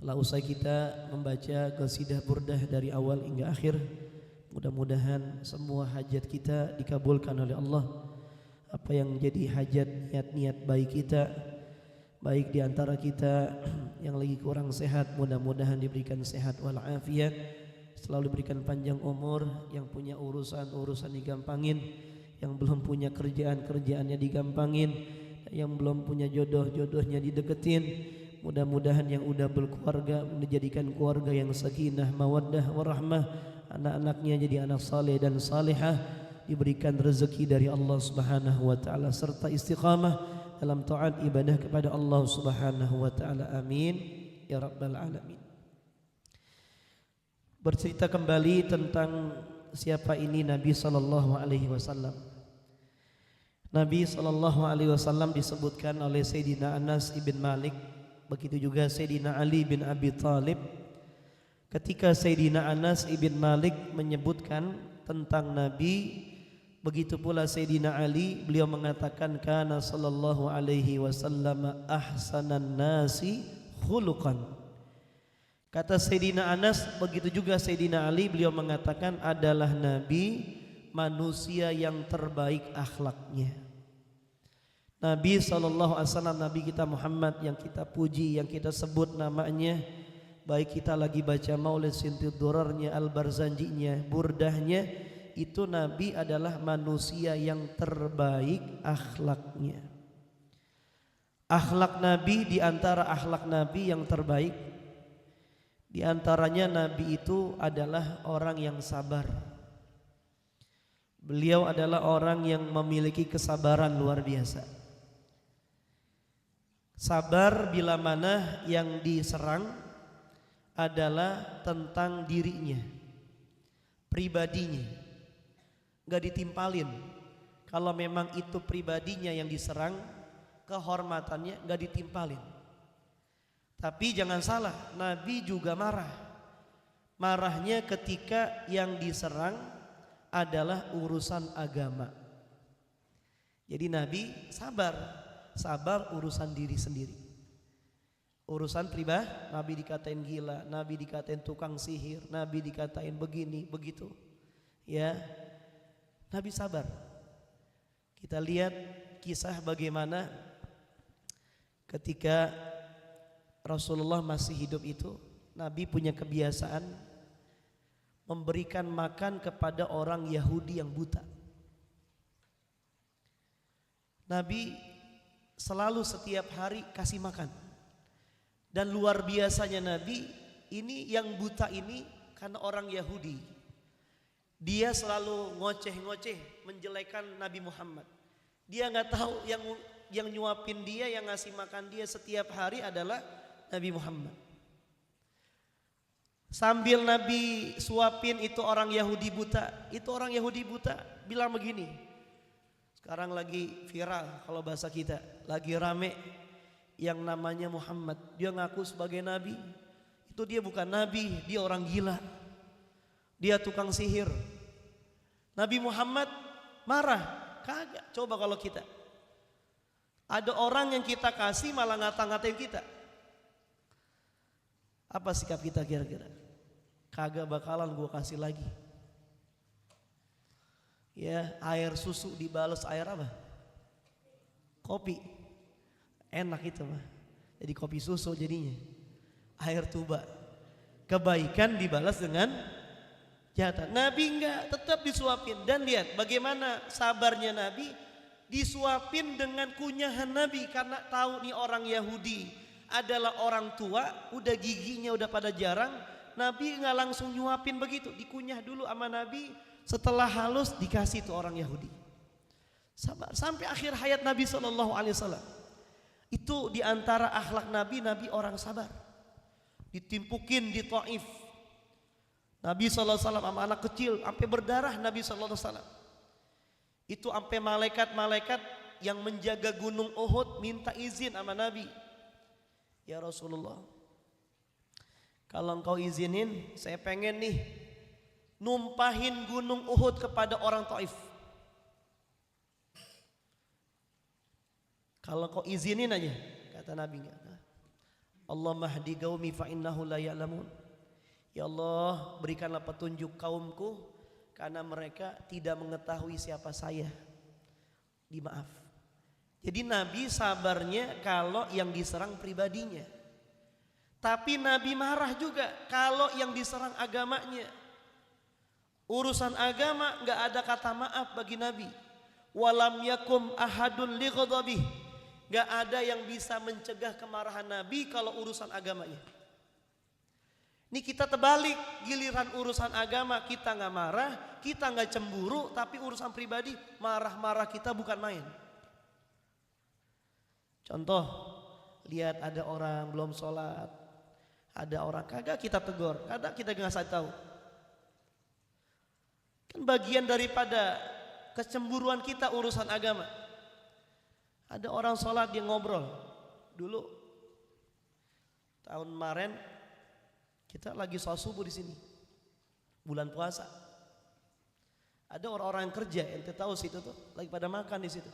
Telah usai kita membaca qasidah burdah dari awal hingga akhir. Mudah-mudahan semua hajat kita dikabulkan oleh Allah. Apa yang menjadi hajat niat-niat baik kita, baik di antara kita yang lagi kurang sehat, mudah-mudahan diberikan sehat walafiat, selalu diberikan panjang umur. Yang punya urusan digampangin, yang belum punya kerjaannya digampangin, yang belum punya jodohnya dideketin. Mudah-mudahan yang udah berkeluarga menjadikan keluarga yang sakinah, mawaddah, warahmah. Anak-anaknya jadi anak saleh dan salihah, diberikan rezeki dari Allah Subhanahu wa taala serta istiqamah dalam taat ibadah kepada Allah Subhanahu wa taala. Amin ya rabbal alamin. Bercerita kembali tentang siapa ini Nabi sallallahu alaihi wasallam. Nabi sallallahu alaihi wasallam disebutkan oleh Sayyidina Anas ibn Malik, begitu juga Sayyidina Ali bin Abi Thalib. Ketika Sayyidina Anas ibn Malik menyebutkan tentang Nabi, begitu pula Sayyidina Ali, beliau mengatakan kana sallallahu alaihi wasallam ahsanan nasi khuluqan. Kata Sayyidina Anas, begitu juga Sayyidina Ali, beliau mengatakan adalah Nabi manusia yang terbaik akhlaknya. Nabi SAW, Nabi kita Muhammad yang kita puji, yang kita sebut namanya, baik kita lagi baca maulid Sinti Durarnya, Al-Barzanjinya, Burdahnya, itu Nabi adalah manusia yang terbaik akhlaknya. Akhlak Nabi, di antara akhlak Nabi yang terbaik, di antaranya Nabi itu adalah orang yang sabar. Beliau adalah orang yang memiliki kesabaran luar biasa. Sabar bila mana yang diserang adalah tentang dirinya, pribadinya, gak ditimpalin. Kalau memang itu pribadinya yang diserang, kehormatannya gak ditimpalin. Tapi jangan salah, Nabi juga marah. Marahnya ketika yang diserang adalah urusan agama. Jadi Nabi sabar urusan diri sendiri. Urusan pribadi, Nabi dikatain gila, Nabi dikatain tukang sihir, Nabi dikatain begini, begitu. Ya, Nabi sabar. Kita lihat kisah bagaimana ketika Rasulullah masih hidup itu, Nabi punya kebiasaan memberikan makan kepada orang Yahudi yang buta. Nabi selalu setiap hari kasih makan. Dan luar biasanya Nabi ini, yang buta ini karena orang Yahudi, dia selalu ngoceh-ngoceh menjelekan Nabi Muhammad. Dia nggak tahu yang nyuapin dia, yang ngasih makan dia setiap hari adalah Nabi Muhammad. Sambil Nabi suapin itu orang Yahudi buta, bilang begini. Sekarang lagi viral kalau bahasa kita, lagi rame yang namanya Muhammad. Dia ngaku sebagai Nabi, itu dia bukan Nabi, dia orang gila, dia tukang sihir. Nabi Muhammad marah, kagak. Coba kalau kita ada orang yang kita kasih malah ngata-ngatain kita, apa sikap kita kira-kira? Kagak bakalan gue kasih lagi. Ya, air susu dibalas air apa? Kopi. Enak itu mah. Jadi kopi susu jadinya. Air tuba. Kebaikan dibalas dengan jatah. Nabi enggak, tetap disuapin. Dan lihat bagaimana sabarnya Nabi, disuapin dengan kunyahan Nabi karena tahu nih orang Yahudi adalah orang tua, udah giginya udah pada jarang. Nabi nggak langsung nyuapin begitu, dikunyah dulu sama Nabi. Setelah halus dikasih tuh orang Yahudi. Sabar sampai akhir hayat Nabi SAW. Itu diantara akhlak Nabi, Nabi orang sabar. Ditimpukin di Taif, Nabi SAW sama anak kecil sampai berdarah. Nabi SAW itu sampai malaikat-malaikat yang menjaga gunung Uhud minta izin sama Nabi. Ya Rasulullah, kalau engkau izinin, saya pengen nih numpahin gunung Uhud kepada orang Taif. Kalau kau izinin aja, kata Nabi. Enggak. Allahumma hdi qaumi fa innahu la ya'lamun. Ya Allah, berikanlah petunjuk kaumku karena mereka tidak mengetahui siapa saya. Dimaaf. Jadi Nabi sabarnya kalau yang diserang pribadinya. Tapi Nabi marah juga kalau yang diserang agamanya. Urusan agama gak ada kata maaf bagi Nabi. Walam yakum ahadun li ghadabih. Gak ada yang bisa mencegah kemarahan Nabi kalau urusan agamanya. Ini kita terbalik, giliran urusan agama kita gak marah, kita gak cemburu, tapi urusan pribadi marah-marah kita bukan main. Contoh, lihat ada orang belum sholat, ada orang kagak kita tegur, kadang kita ngasih tahu. Kan bagian daripada kecemburuan kita urusan agama. Ada orang sholat dia ngobrol. Dulu tahun kemarin kita lagi sholat subuh di sini, bulan puasa. Ada orang-orang yang kerja, ente tahu situ tuh, lagi pada makan di situ.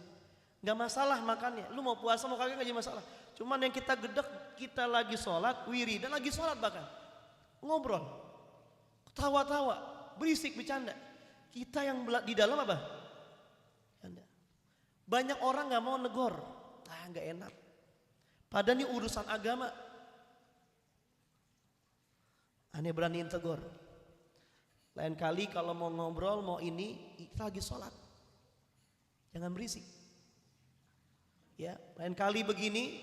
Nggak masalah makannya, lu mau puasa mau kagak nggak jadi masalah. Cuman yang kita gedek, kita lagi sholat, wiri dan lagi sholat bahkan ngobrol, ketawa-tawa, berisik bercanda. Kita yang di dalam apa? Bercanda. Banyak orang nggak mau negor, nggak enak. Padahal ini urusan agama. Aneh beraniin tegur. Lain kali kalau mau ngobrol, mau ini, kita lagi sholat, jangan berisik. Ya, lain kali begini,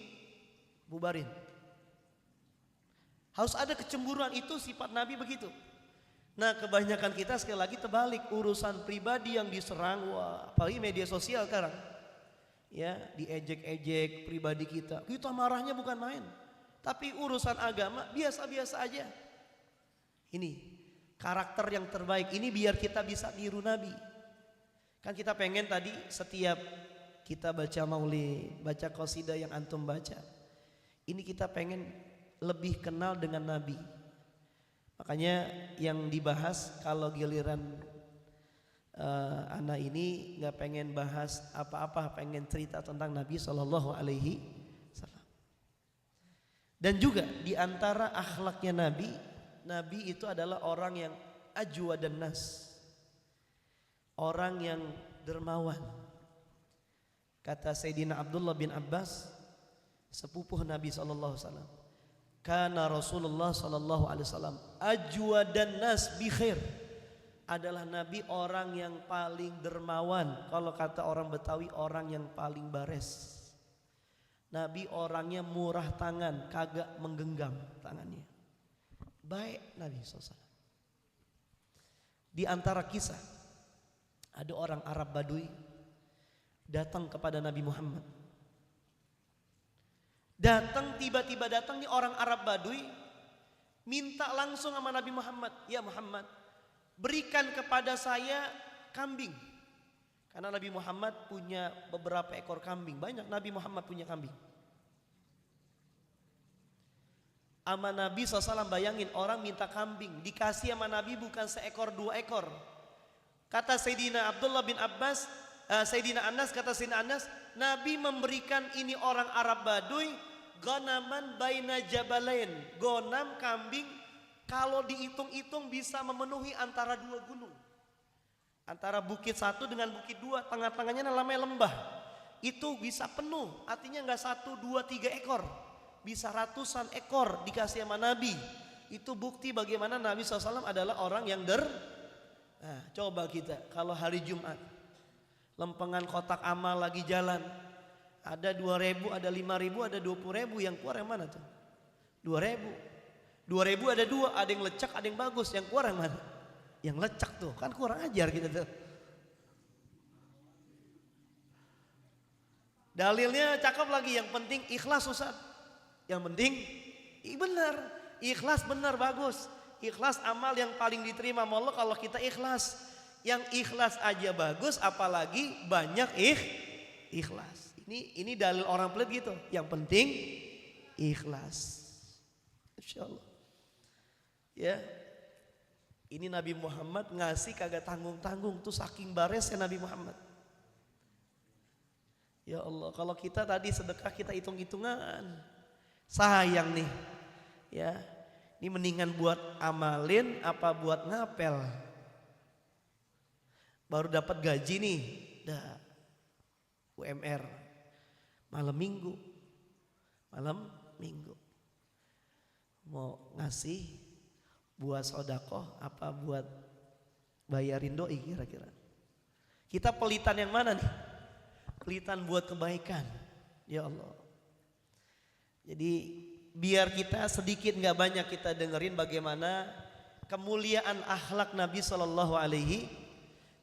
bubarin. Harus ada kecemburuan, itu sifat Nabi begitu. Nah, kebanyakan kita sekali lagi terbalik, urusan pribadi yang diserang, wah, apalagi media sosial sekarang. Ya, diejek-ejek pribadi kita. Kita marahnya bukan main. Tapi urusan agama biasa-biasa aja. Ini karakter yang terbaik, ini biar kita bisa niru Nabi. Kan kita pengen tadi setiap kita baca maulid, baca qasidah yang antum baca, ini kita pengen lebih kenal dengan Nabi. Makanya yang dibahas kalau giliran anak ini nggak pengen bahas apa-apa, pengen cerita tentang Nabi Shallallahu Alaihi Wasallam. Dan juga diantara akhlaknya Nabi itu adalah orang yang ajwa dan nas, orang yang dermawan. Kata Sayyidina Abdullah bin Abbas, sepupuh Nabi SAW, kana Rasulullah SAW ajwa dan nas bi khair, adalah Nabi orang yang paling dermawan. Kalau kata orang Betawi, orang yang paling bares. Nabi orangnya murah tangan, kagak menggenggam tangannya. Baik Nabi SAW. Di antara kisah, ada orang Arab Badui datang kepada Nabi Muhammad. Tiba-tiba datang nih orang Arab Badui, minta langsung sama Nabi Muhammad, ya Muhammad, berikan kepada saya kambing. Karena Nabi Muhammad punya beberapa ekor kambing, banyak Nabi Muhammad punya kambing. Sama Nabi SAW, bayangin orang minta kambing, dikasih sama Nabi bukan seekor dua ekor. Kata Sayyidina Abdullah bin Abbas, Sayyidina Anas, kata Sayyidina Anas, Nabi memberikan ini orang Arab Baduy gonaman baina jabalain, gonam kambing kalau dihitung-hitung bisa memenuhi antara dua gunung, antara bukit satu dengan bukit dua, tengah-tengahnya namanya lembah, itu bisa penuh, artinya nggak satu, dua, tiga ekor, bisa ratusan ekor dikasih sama Nabi. Itu bukti bagaimana Nabi SAW adalah orang yang Nah, coba kita kalau hari Jumat, lempengan kotak amal lagi jalan, ada 2.000, ada 5.000, ada 20.000, yang keluar yang mana tuh? 2.000 ada dua, ada yang lecak, ada yang bagus, yang keluar yang mana? Yang lecak tuh, kan kurang ajar kita tuh. Dalilnya cakep lagi, yang penting ikhlas Ustaz. Yang penting benar, ikhlas benar bagus. Ikhlas amal yang paling diterima sama Allah kalau kita ikhlas. Yang ikhlas aja bagus, apalagi banyak ikhlas. Ini dalil orang pelit gitu. Yang penting ikhlas. Insyaallah. Ya. Ini Nabi Muhammad ngasih kagak tanggung-tanggung tuh, saking baresnya Nabi Muhammad. Ya Allah, kalau kita tadi sedekah kita hitung-hitungan. Sayang nih. Ya. Ini mendingan buat amalin apa buat ngapel. Baru dapat gaji nih. Dah. UMR. Malam minggu. Mau ngasih buat sodakoh apa buat bayarin doi kira-kira. Kita pelitan yang mana nih? Pelitan buat kebaikan. Ya Allah. Jadi biar kita sedikit gak banyak kita dengerin bagaimana kemuliaan akhlak Nabi Sallallahu Alaihi.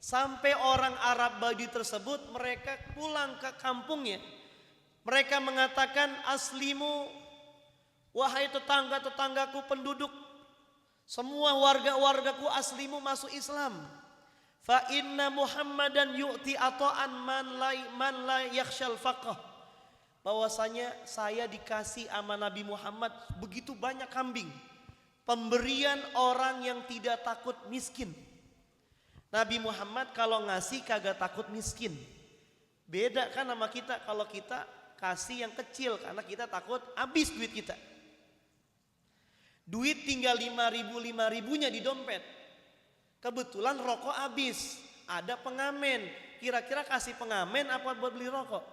Sampai orang Arab Badui tersebut mereka pulang ke kampungnya. Mereka mengatakan aslimu, wahai tetangga-tetanggaku penduduk, semua warga-wargaku aslimu masuk Islam. Fa inna Muhammadan yu'ti ata'an man la yakhshal faqah. Bahwasanya saya dikasih sama Nabi Muhammad begitu banyak kambing. Pemberian orang yang tidak takut miskin. Nabi Muhammad kalau ngasih kagak takut miskin. Beda kan sama kita, kalau kita kasih yang kecil karena kita takut habis duit kita. Duit tinggal 5.000-5.000-nya di dompet. Kebetulan rokok habis, ada pengamen. Kira-kira kasih pengamen apa buat beli rokok?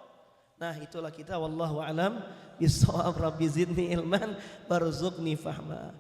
Nah itulah kita, wallahu alam bisawab. Rabbi zidni ilman warzuqni fahma.